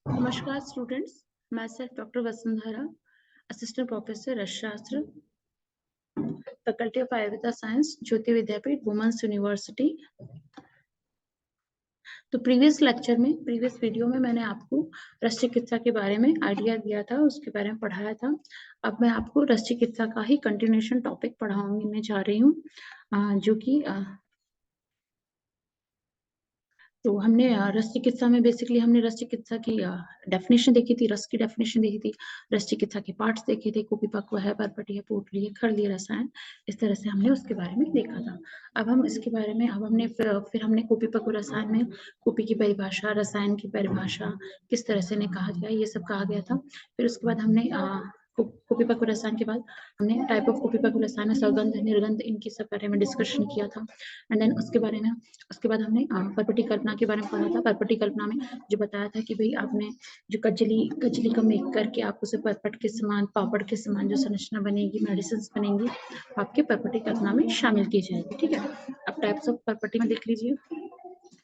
नमस्कार स्टूडेंट्स, मैं self doctor Vasundhara, assistant professor Rasashastra, faculty of Ayurveda science, Jyoti Vidyapeeth, women's university. तो previous video में मैंने आपको रस चिकित्सा के बारे में आइडिया दिया था, उसके बारे में पढ़ाया था। अब मैं आपको रस चिकित्सा का ही कंटिन्यूएशन टॉपिक पढ़ाऊंगी जा रही हूँ, जो कि तो हमने रस चिकित्सा में बेसिकली हमने रस चिकित्सा की डेफिनेशन देखी थी, रस की डेफिनेशन देखी थी, रस चिकित्सा के पार्ट्स देखे थे, कुपिपक्व है, परपटी है, पोटली है, खरली रसायन, इस तरह से हमने उसके बारे में देखा था। अब हम इसके बारे में फिर हमने कुपिपक्व रसायन में कुपी की परिभाषा, रसायन की परिभाषा किस तरह से कहा गया, ये सब कहा गया था। फिर उसके बाद हमने कुपिपक्व रसायन के बाद हमने टाइप ऑफ कुपिपक्व रसायन, सौगंध, निर्गंध, इनकी सब बारे में डिस्कशन किया था। एंड देन उसके बाद हमने परपटी कल्पना के बारे में पढ़ा था। परपटी कल्पना में जो बताया था कि भाई आपने जो कजली का मेक करके आप उसे परपट के समान, पापड़ के समान जो संरचना बनेगी, मेडिसिन बनेंगी, आपके परपटी कल्पना में शामिल की जाएगी। ठीक है, अब टाइप्स ऑफ परपटी में देख लीजिए।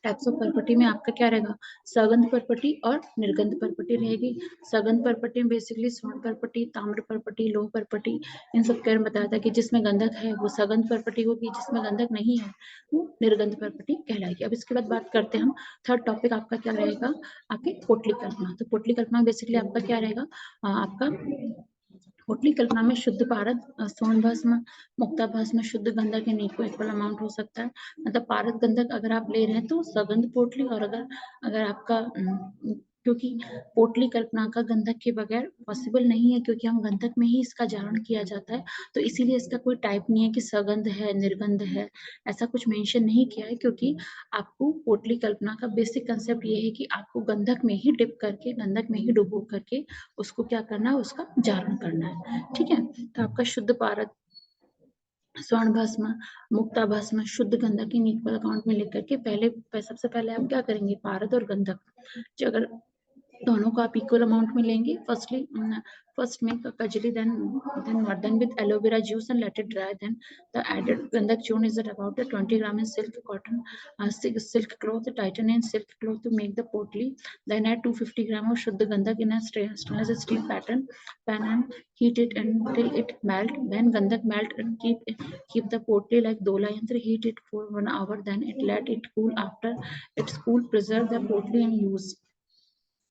टाइप्स ऑफ परपटी में आपका क्या रहेगा, सगंध परपटी और निर्गंध परपटी रहेगी। सगंध परपटी में बेसिकली स्वर्ण परपटी, ताम्र परपटी, लोह परपटी, इन सब के बारे में बताया था कि जिसमें गंधक है वो सगंध परपटी होगी, जिसमें गंधक नहीं है वो निर्गंध परपटी कहलाएगी। अब इसके बाद बात करते हैं हम, थर्ड टॉपिक आपका क्या रहेगा, आपके पोटली कल्पना। तो पोटली कल्पना बेसिकली आपका क्या रहेगा, आपका पोटली कल्पना में शुद्ध पारद स्वर्ण भस्म, मुक्ता भस्म, शुद्ध गंधक के इक्वल इक्वल अमाउंट हो सकता है। मतलब पारद गंधक अगर आप ले रहे हैं तो सगंध पोटली, और अगर आपका क्योंकि पोटली कल्पना का गंधक के बगैर पॉसिबल नहीं है, क्योंकि हम गंधक में ही इसका जारण किया जाता है, तो इसीलिए इसका कोई टाइप नहीं है कि सगंध है, निर्गंध है, ऐसा कुछ मेंशन नहीं किया है। क्योंकि आपको पोटली कल्पना का बेसिक कंसेप्ट ये है कि आपको गंधक में ही डिप करके, गंधक में ही डुबो करके उसको क्या करना है, उसका जारण करना है। ठीक है, तो आपका शुद्ध पारद, स्वर्ण भस्म, मुक्ता भस्म, शुद्ध गंधक इन इक्वल अकाउंट में लिख करके सबसे पहले आप क्या करेंगे, पारद और गंधक जो अगर दोनों को आप इक्वल अमाउंट में लेंगे, फर्स्ट में Kajli, then murden with aloe vera juice and let it dry, then the added gandak churn is at about 20 gram in silk cotton, silk cloth, tighten in silk cloth to make the potli, then add 250 gram of shuddha gandak in a stainless steel pan and heat it until it melt, then gandak melt and keep the potli like dola yantra, heat it for 1 hour, then let it cool. After it's cool, preserve the potli and use।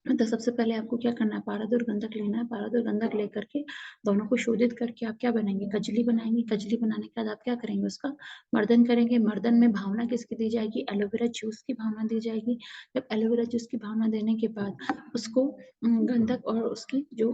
तो सबसे पहले आपको क्या करना है, पारद और गंधक लेना है। पारद और गंधक लेकर के दोनों को शोधित करके आप क्या बनाएंगे, कजली बनाएंगे। कजली बनाने के बाद आप क्या करेंगे, उसका मर्दन करेंगे। मर्दन में भावना किसकी दी जाएगी, एलोवेरा जूस की भावना दी जाएगी। जब एलोवेरा जूस की भावना देने के बाद उसको गंधक और उसकी जो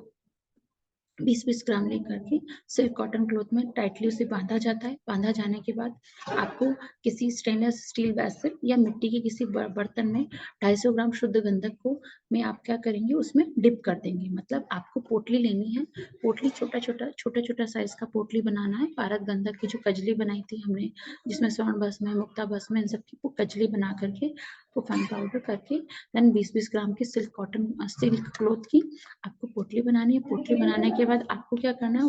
20-20 ग्राम लेकर के सिल्क कॉटन क्लॉथ में टाइटली उसे बांधा जाता है। बांधा जाने के बाद आपको किसी स्टेनलेस स्टील वेसल या मिट्टी के किसी बर्तन में 250 ग्राम शुद्ध गंधक को में आप क्या करेंगे, उसमें डिप कर देंगे। मतलब आपको पोटली लेनी है, पोटली छोटा साइज का पोटली बनाना है। पारद गंधक की जो कजली बनाई थी हमने, जिसमें स्वर्ण भस्म है, मुक्ता भस्म है, इन सबकी कजली बना करके वो फाइन पाउडर करके देन 20-20 ग्राम की सिल्क क्लॉथ की आपको पोटली बनानी है। पोटली बनाने के बाद आपको क्या करना है,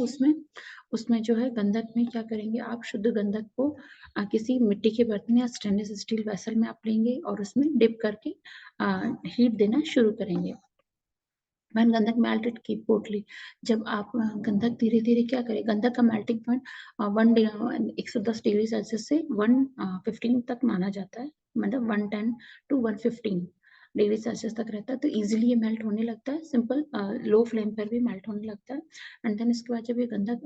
उसमें जो है गंधक में क्या करेंगे, आप शुद्ध गंधक को किसी मिट्टी के बर्तन या स्टेनलेस स्टील वेसल में आप लेंगे और उसमें डिप करके हीट देना शुरू करेंगे। when गंधक मेल्टेड की पोटली, जब आप गंधक धीरे धीरे क्या करें, गंधक का मेल्टिंग पॉइंट 110 डिग्री सेल्सियस से 115 तक माना जाता है। मतलब 110 to 115 डिग्री सेल्सियस तक रहता है, तो इजीली ये मेल्ट होने लगता है। सिंपल लो फ्लेम पर भी मेल्ट होने लगता है। एंड देन इसके बाद जब ये गंधक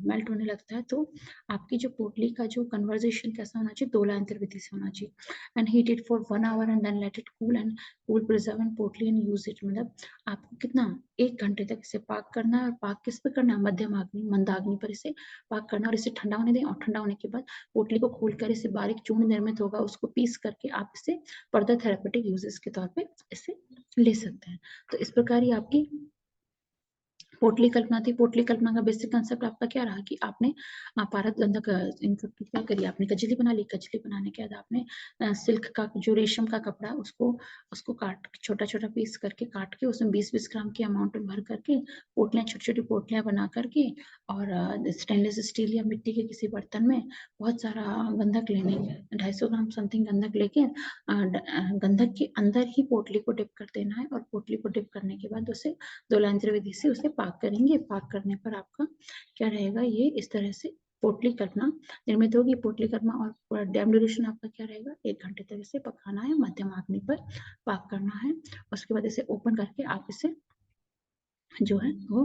मेल्ट होने लगता है, तो आपकी जो पोटली का जो कन्वर्जेशन कैसा होना चाहिए, दोलायंत्र विधि से होना चाहिए। And heat it for 1 hour and then let it cool and cool preserve and पोटली एंड यूज इट। मतलब आपको कितना, 1 घंटे तक इसे पाक करना है। और पाक किस पे करना है, मध्यम अग्नि, मंदाग्नि पर इसे पाक करना है और इसे ठंडा होने दें। और ठंडा होने के बाद पोटली को खोलकर इसे बारीक चूर्ण निर्मित होगा, उसको पीस करके आप इसे फर्दर थेरेपेटिक यूजेस के तौर पे इसे ले सकते हैं। तो इस प्रकार ही आपकी पोटली कल्पना थी। पोटली कल्पना का बेसिक कंसेप्ट आपका क्या रहा कि आपने पारद गंधक इनको क्या करिए, आपने कजली बना ली। कजली बनाने के बाद आपने सिल्क का जो रेशम का कपड़ा उसको काट छोटा छोटा पीस करके काट के उसमें 20-20 ग्राम की अमाउंट में भर करके पोटलियाँ, छोटी छोटी पोटलियाँ बना करके और स्टेनलेस स्टील या मिट्टी के किसी बर्तन में बहुत सारा गंधक लेने, 250 ग्राम समथिंग गंधक लेके गंधक के अंदर ही पोटली को डिप कर देना है। और पोटली को डिप करने के बाद उसे 2 लाइन विधि से उसे पाक करेंगे। पाक करने पर आपका क्या रहेगा, ये इस तरह से पोटली कल्पना निर्मित होगी। पोटली कल्पना और डैम ड्यूरेशन आपका क्या रहेगा, 1 घंटे तक इसे पकाना है, मध्यम अग्नि पर पाक करना है। उसके बाद इसे ओपन करके आप इसे जो है वो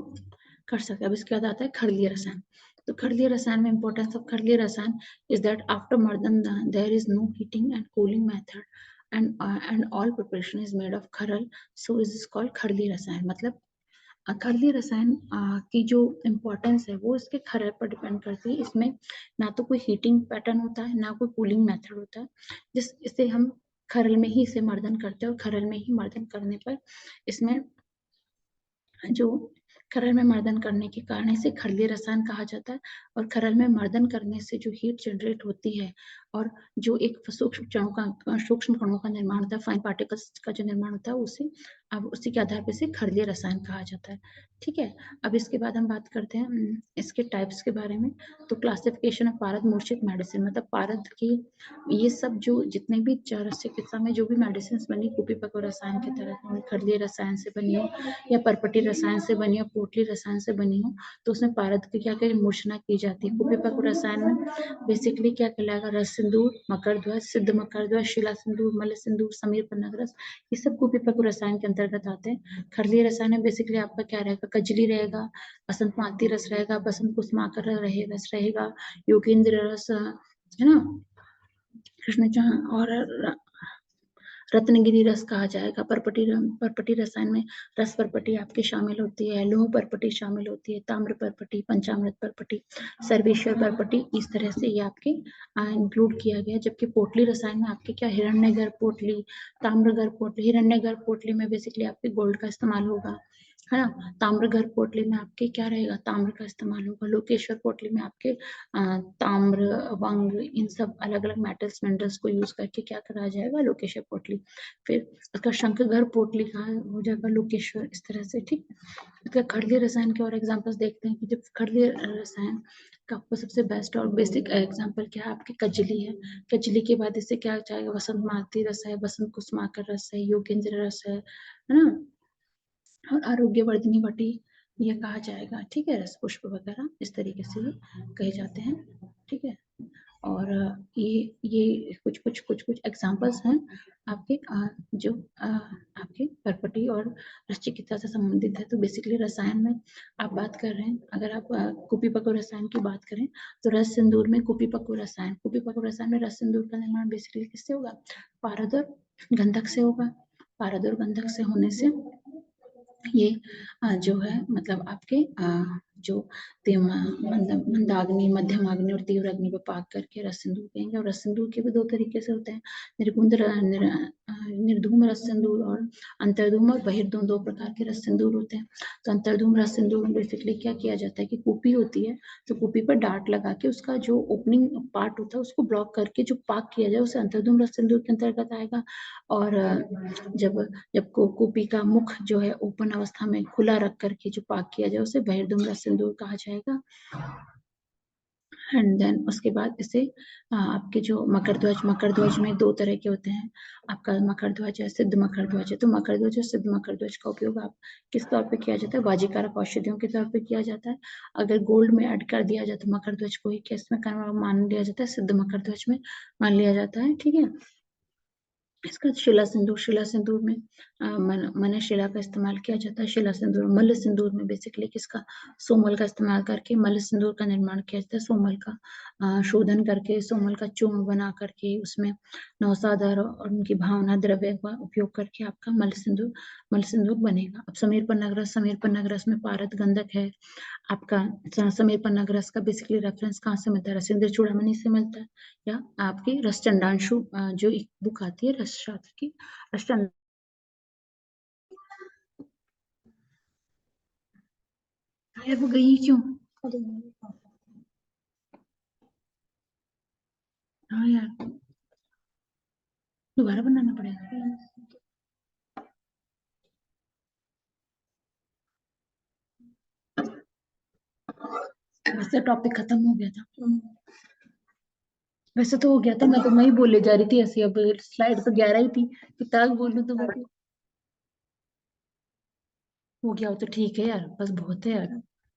कर सकते हैं। अब इसके बाद आता है खड़लीय रसायन। तो खड़लीय रसायन में importance of Kharaliya Rasayan is that after mardan there is no heating and cooling method and all preparation is made of Kharal, so is called Kharaliya Rasayan. मतलब खड़लीय रसायन की जो इम्पोर्टेंस है वो इसके खरल पर डिपेंड करती है। इसमें ना तो कोई हीटिंग पैटर्न होता है, ना कोई कूलिंग मेथड होता है, जिससे हम खरल में ही इसे मर्दन करते हैं। और खरल में ही मर्दन करने पर इसमें जो खरल में मर्दन करने के कारण इसे खड़लीय रसायन कहा जाता है। और खरल में मर्दन करने से जो हीट जनरेट होती है और जो एक सूक्ष्म कणों का निर्माण होता है, फाइन पार्टिकल्स का जो निर्माण होता है, उसे अब उसी के आधार पर इसे खड़लीय रसायन कहा जाता है। ठीक है, अब इसके बाद हम बात करते हैं इसके टाइप्स के बारे में। तो क्लासिफिकेशन ऑफ पारद मूर्छित मेडिसिन, मतलब पारद की ये सब जो जितने भी चिकित्सा में जो भी मेडिसिन बनी, कुपीपक रसायन की तरह खड़लीय रसायन से बनी हो या परपटी रसायन से बनी हो, पोटली रसायन से बनी हो, तो उसमें पारद की क्या क्या मूर्छना की जाती है। कुपीपक रसायन में बेसिकली क्या कहलाएगा, रस सिंदूर, मकर ध्वज, सिद्ध मकर ध्वज, शिला सिंदूर, मल सिंदूर, समीर पन्नग रस, ये सब कुपीपक रसायन के अंतर्गत आते हैं। खड़लीय रसायन में बेसिकली आपका क्या रहेगा, कजली रहेगा, बसंत मालती रस रहेगा, बसंत कुसुमाकर रस रहेगा, योगेंद्र रस है ना, कृष्ण और रत्नगिरी रस कहा जाएगा। परपटी रसायन में रस परपटी आपके शामिल होती है, लोह परपटी शामिल होती है, ताम्र परपटी, पंचामृत परपटी, सर्वेश्वर परपटी, इस तरह से ये आपके इंक्लूड किया गया। जबकि पोटली रसायन में आपके क्या, हिरण्यगर्भ पोटली, ताम्रगर्भ पोटली। हिरण्यगर्भ पोटली में बेसिकली आपके गोल्ड का इस्तेमाल होगा, है ना। ताम्रगर्भ पोटली में आपके क्या रहेगा, ताम्र का इस्तेमाल होगा। लोकेश्वर पोटली में आपके ताम्र, वंग, इन सब अलग अलग मेटल्स मिनरल्स को यूज करके क्या करा जाएगा, लोकेश्वर पोटली। फिर उसका शंखगर्भ पोटली का हो जाएगा लोकेश्वर, इस तरह से। ठीक है, इसका खड़लीय रसायन के और एग्जांपल्स देखते हैं कि जब खड़लीय रसायन का आपको सबसे बेस्ट और बेसिक एग्जांपल क्या है, आपकी कजली है। कजली के बाद इससे क्या जाएगा, वसंत मालती रस है, बसंत कुसुमाकर रस है, योगेंद्र रस है ना, और आरोग्यवर्धिनी वटी ये कहा जाएगा। ठीक है, रस पुष्प वगैरह इस तरीके से ये कहे जाते हैं। ठीक है, और ये कुछ एग्जांपल्स हैं आपके जो आपके परपटी और रस चिकित्सा से संबंधित है। तो बेसिकली रसायन में आप बात कर रहे हैं, अगर आप कुपीपक रसायन की बात करें तो रस सिंदूर में कुपीपक रसायन में रस सिंदूर का निर्माण बेसिकली किससे होगा, पारद और गंधक से होगा। पारद और गंधक से होने से ये जो है मतलब आपके जो मंदाग्नि, मध्यम अग्नि और तीव्र अग्नि पर पाक करके रस सिंदूर कहेंगे। और रस सिंदूर के भी 2 तरीके से होते हैं, निर्धूम रस सिंदूर और अंतर्धूम और बहिर्धूम, 2 प्रकार के रस सिंदूर होते हैं। तो अंतर्धूम रस सिंदूर में बेसिकली क्या किया जाता है कि कुपी होती है, तो कुपी पर डार्ट लगा के उसका जो ओपनिंग पार्ट होता है उसको ब्लॉक करके जो पाक किया जाए उसे अंतर्धूम रस सिंदूर के अंतर्गत आएगा। और जब जब कुपी का मुख जो है ओपन अवस्था में खुला रख करके जो पाक किया जाए उसे बहिर्धूम रस सिंदूर कहा जाएगा। एंड देन उसके बाद इसे आपके जो मकर ध्वज में 2 तरह के होते हैं। आपका मकर ध्वज है, सिद्ध मकर ध्वज है। तो मकर ध्वज और सिद्ध मकर ध्वज का उपयोग आप किस तौर पे किया जाता है, वाजीकारक औषधियों के तौर पे किया जाता है। अगर गोल्ड में ऐड कर दिया जाए तो मकर ध्वज को ही किस में मान लिया जाता है, सिद्ध मकर ध्वज में मान लिया जाता है। ठीक है, इसका शिला सिंदूर में मन शिला का इस्तेमाल किया जाता है। शिला सिंदूर, मल्ल सिंदूर में बेसिकली किसका, सोमल का इस्तेमाल करके मल्ल सिंदूर का निर्माण किया जाता है। सोमल का शोधन करके, सोमल का चूर्ण बना करके उसमें नौसादर और उनकी भावना द्रव्य का उपयोग करके आपका मल्ल सिंदूर बनेगा। अब समीर पन्नग रस में पारद गंधक है। आपका समीर पन्नग रस का बेसिकली रेफरेंस कहाँ से मिलता है, रसेंद्र चूड़ामणि से मिलता है, या आपकी रस चंडांशु जो एक बुक आती है रस शास्त्र की, रस यार वो गई क्यों? हाँ यार, दोबारा बनाना पड़ेगा। वैसे टॉपिक खत्म हो गया था। वैसे तो हो गया था, मैं तो वही बोले जा रही थी ऐसे, अब स्लाइड तो 11 ही थी, किताब बोलूं तो मैं हो गया हो तो ठीक है यार, बस बहुत है यार।